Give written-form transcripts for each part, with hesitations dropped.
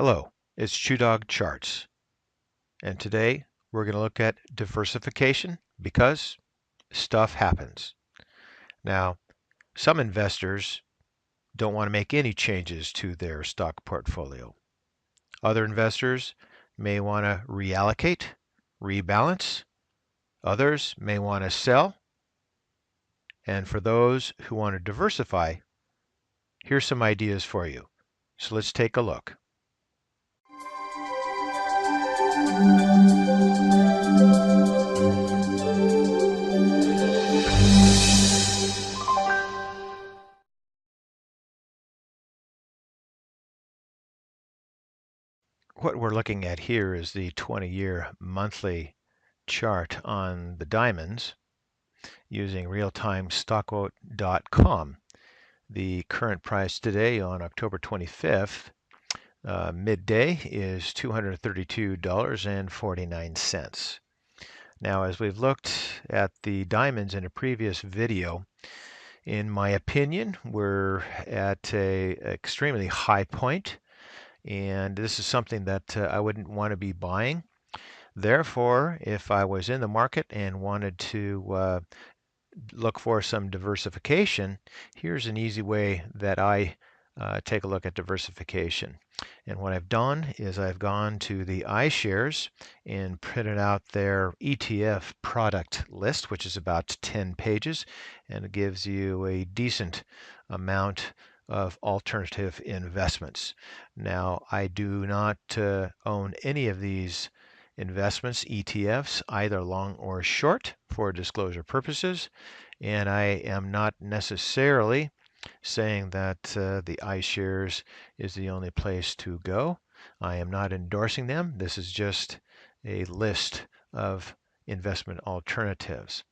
Hello, it's ChewDog Charts, and today we're going to look at diversification because stuff happens. Now, some investors don't want to make any changes to their stock portfolio. Other investors may want to reallocate, rebalance. Others may want to sell. And for those who want to diversify, here's some ideas for you. So let's take a look. What we're looking at here is the 20-year monthly chart on the diamonds using realtimestockquote.com. The current price today on October 25th, midday, is $232.49. Now, as we've looked at the diamonds in a previous video, in my opinion, we're at an extremely high point, and this is something that I wouldn't want to be buying. Therefore, if I was in the market and wanted to look for some diversification, here's an easy way that I take a look at diversification. And what I've done is I've gone to the iShares and printed out their ETF product list, which is about 10 pages, and it gives you a decent amount of alternative investments. Now, I do not own any of these investments, ETFs, either long or short, for disclosure purposes, and I am not necessarily saying that the iShares is the only place to go. I am not endorsing them. This is just a list of investment alternatives.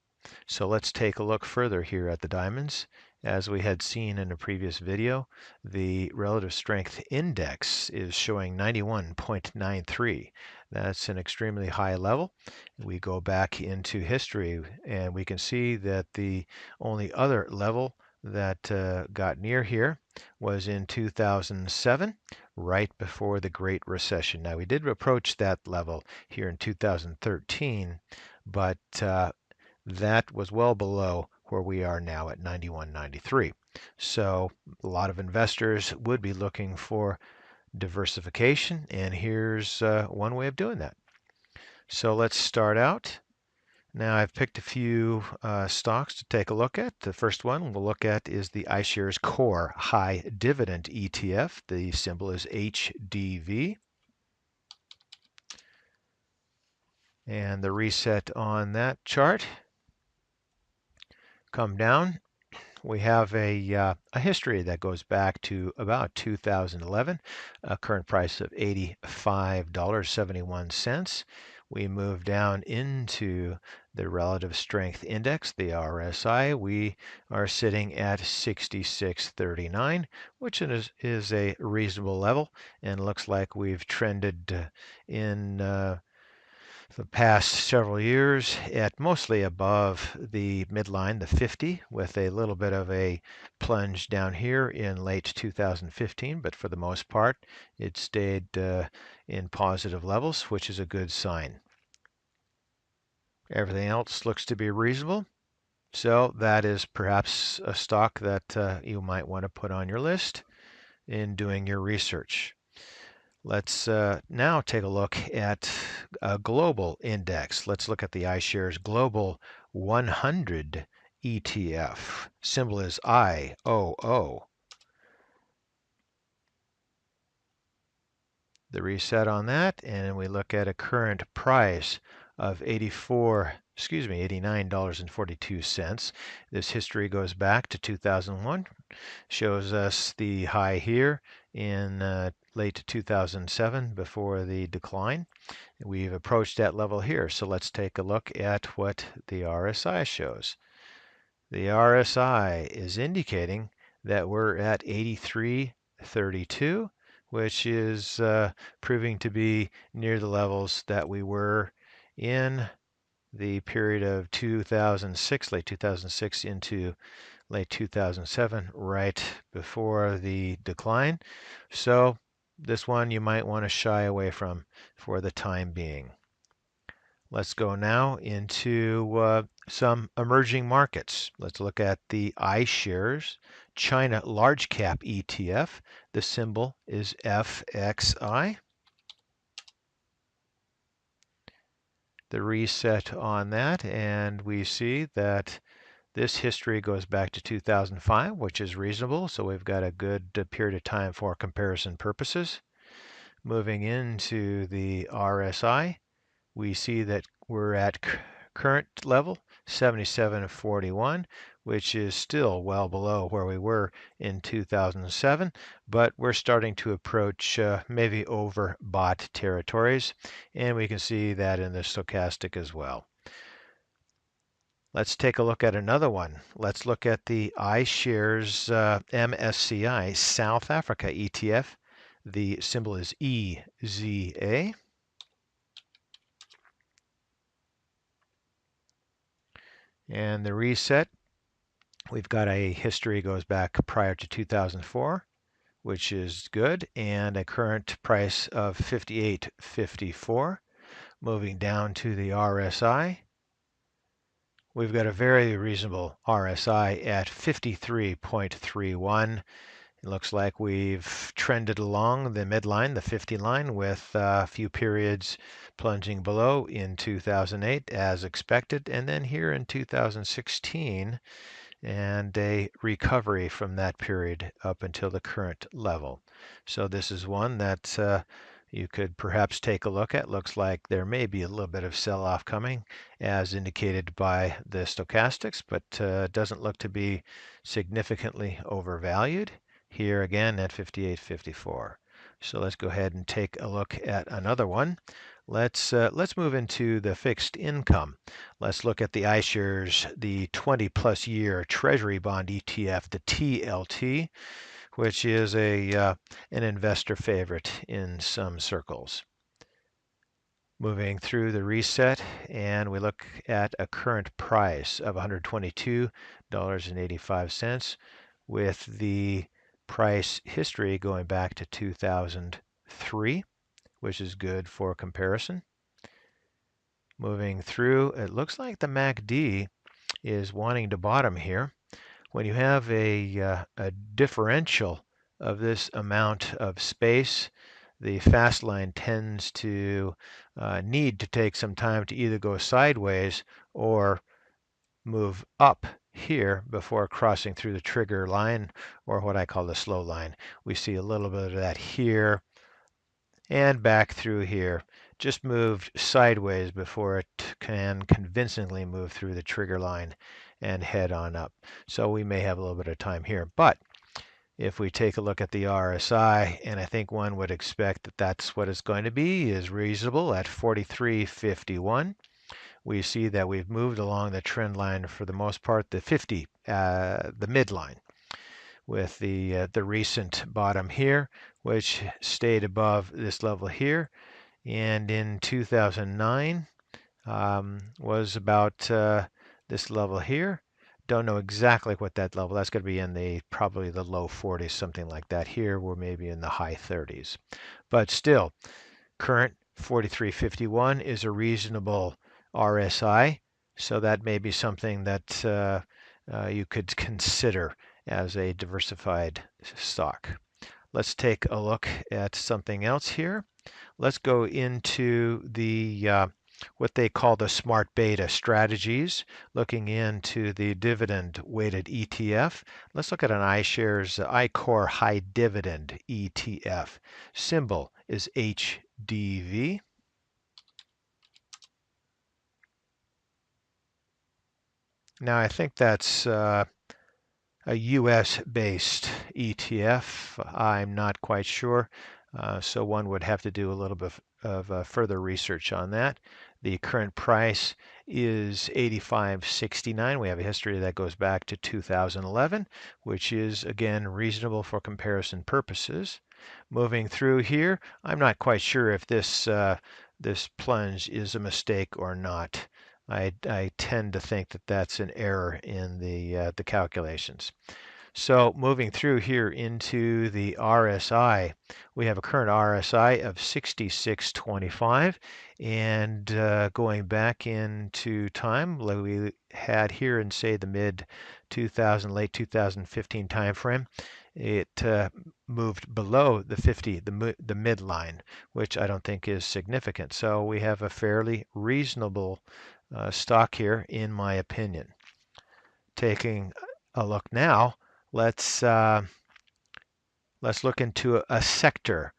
So let's take a look further here at the diamonds. As we had seen in a previous video, the relative strength index is showing 91.93. That's an extremely high level. We go back into history and we can see that the only other level that got near here was in 2007, right before the Great Recession. Now, we did approach that level here in 2013, but that was well below where we are now at 91.93. So a lot of investors would be looking for diversification, and here's one way of doing that. So let's start out. Now I've picked a few stocks to take a look at. The first one we'll look at is the iShares Core High Dividend ETF. The symbol is IHDV. And the reset on that chart. Come down. We have a history that goes back to about 2011, a current price of $85.71. We move down into the relative strength index, the RSI. We are sitting at 66.39, which is a reasonable level, and looks like we've trended in the past several years at mostly above the midline, the 50, with a little bit of a plunge down here in late 2015, but for the most part it stayed in positive levels, which is a good sign. Everything else looks to be reasonable, so that is perhaps a stock that you might want to put on your list in doing your research. Let's now take a look at a global index. Let's look at the iShares Global 100 ETF. Symbol is IOO. The reset on that, and we look at a current price of $89.42. This history goes back to 2001. Shows us the high here in late 2007 before the decline. We've approached that level here, so let's take a look at what the RSI shows. The RSI is indicating that we're at 83.32, which is proving to be near the levels that we were in the period of 2006, late 2006 into late 2007, right before the decline. So this one you might want to shy away from for the time being. Let's go now into some emerging markets. Let's look at the iShares China Large Cap ETF. The symbol is FXI. The reset on that, and we see that this history goes back to 2005, which is reasonable, so we've got a good period of time for comparison purposes. Moving into the RSI, we see that we're at current level 77.41, which is still well below where we were in 2007, but we're starting to approach maybe overbought territories, and we can see that in the stochastic as well. Let's take a look at another one. Let's look at the iShares MSCI South Africa ETF. The symbol is EZA. And the reset, we've got a history goes back prior to 2004, which is good, and a current price of 58.54. Moving down to the RSI, we've got a very reasonable RSI at 53.31. It looks like we've trended along the midline, the 50 line, with a few periods plunging below in 2008 as expected, and then here in 2016, and a recovery from that period up until the current level. So this is one that you could perhaps take a look at. Looks like there may be a little bit of sell-off coming as indicated by the stochastics, but doesn't look to be significantly overvalued. Here again at 58.54. So let's go ahead and take a look at another one. Let's move into the fixed income. Let's look at the iShares, the 20-plus year Treasury bond ETF, the TLT, which is an investor favorite in some circles. Moving through the reset, and we look at a current price of $122.85 with the price history going back to 2003, which is good for comparison. Moving through, it looks like the MACD is wanting to bottom here. When you have a differential of this amount of space, the fast line tends to need to take some time to either go sideways or move up here before crossing through the trigger line, or what I call the slow line. We see a little bit of that here and back through here. Just moved sideways before it can convincingly move through the trigger line and head on up. So we may have a little bit of time here. But if we take a look at the RSI, and I think one would expect that that's what it's going to be, is reasonable at 43.51. We see that we've moved along the trend line for the most part, the 50, the midline, with the recent bottom here, which stayed above this level here, and in 2009 was about this level here. Don't know exactly what that level. That's going to be in the probably the low 40s, something like that. Here we're maybe in the high 30s, but still, current 43.51 is a reasonable RSI, so that may be something that you could consider as a diversified stock. Let's take a look at something else here. Let's go into the what they call the smart beta strategies, looking into the dividend weighted ETF. Let's look at an iShares iCore High Dividend ETF. Symbol is IHDV. Now I think that's a US-based ETF. I'm not quite sure, so one would have to do a little bit of further research on that. The current price is $85.69. We have a history that goes back to 2011, which is again reasonable for comparison purposes. Moving through here, I'm not quite sure if this this plunge is a mistake or not. I tend to think that that's an error in the calculations. So moving through here into the RSI, we have a current RSI of 66.25, and going back into time, like we had here in say the mid 2000, late 2015 timeframe, it moved below the 50, the midline, which I don't think is significant. So we have a fairly reasonable stock here, in my opinion. Taking a look now, let's look into a sector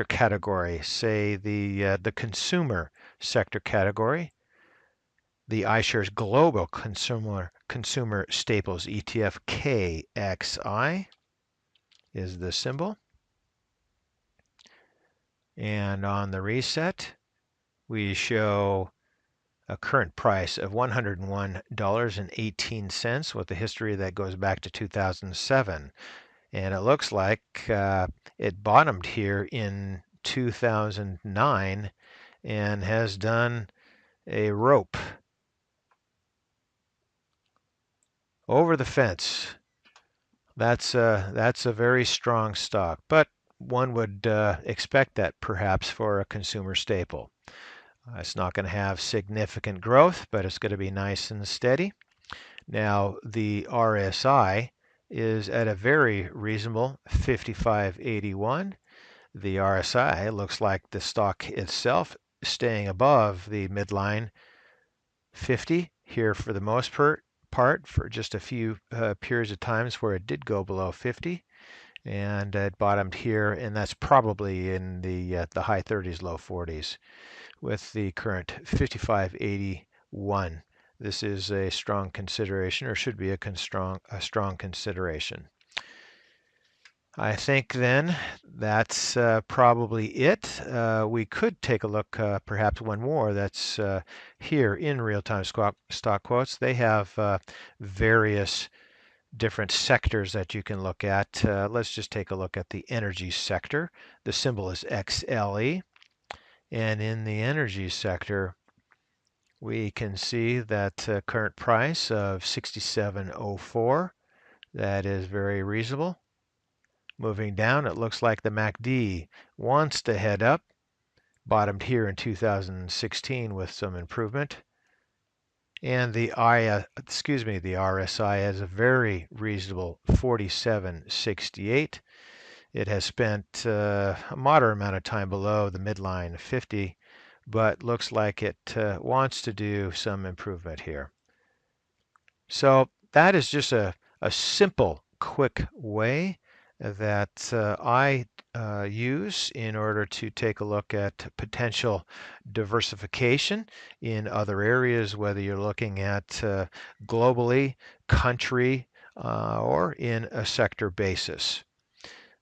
category, say the consumer sector category. The iShares Global Consumer Staples ETF KXI is the symbol. And on the reset, we show a current price of $101.18 with a history that goes back to 2007. And it looks like it bottomed here in 2009 and has done a rope over the fence. That's a very strong stock, but one would expect that perhaps for a consumer staple. It's not going to have significant growth, but it's going to be nice and steady. Now the RSI is at a very reasonable 55.81. The RSI looks like the stock itself staying above the midline 50 here for the most part for just a few periods of times where it did go below 50, and it bottomed here, and that's probably in the high 30s, low 40s, with the current 55.81. This is a strong consideration, or should be a strong consideration. I think then that's probably it. We could take a look, perhaps one more that's here in real-time stock quotes. They have various different sectors that you can look at. Let's just take a look at the energy sector. The symbol is XLE. And in the energy sector, we can see that current price of 67.04. That is very reasonable. Moving down, it looks like the MACD wants to head up. Bottomed here in 2016 with some improvement. And the RSI has a very reasonable 47.68. It has spent a moderate amount of time below the midline 50, but looks like it wants to do some improvement here. So that is just a simple, quick way that I use in order to take a look at potential diversification in other areas, whether you're looking at globally, country, or in a sector basis.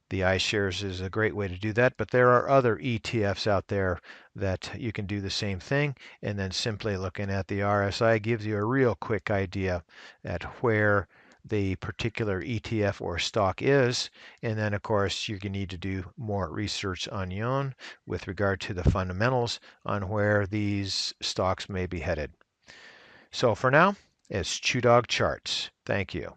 The iShares is a great way to do that, but there are other ETFs out there that you can do the same thing, and then simply looking at the RSI gives you a real quick idea at where the particular ETF or stock is, and then of course you need to do more research on your own with regard to the fundamentals on where these stocks may be headed. So for now, it's ChewDog Charts. Thank you.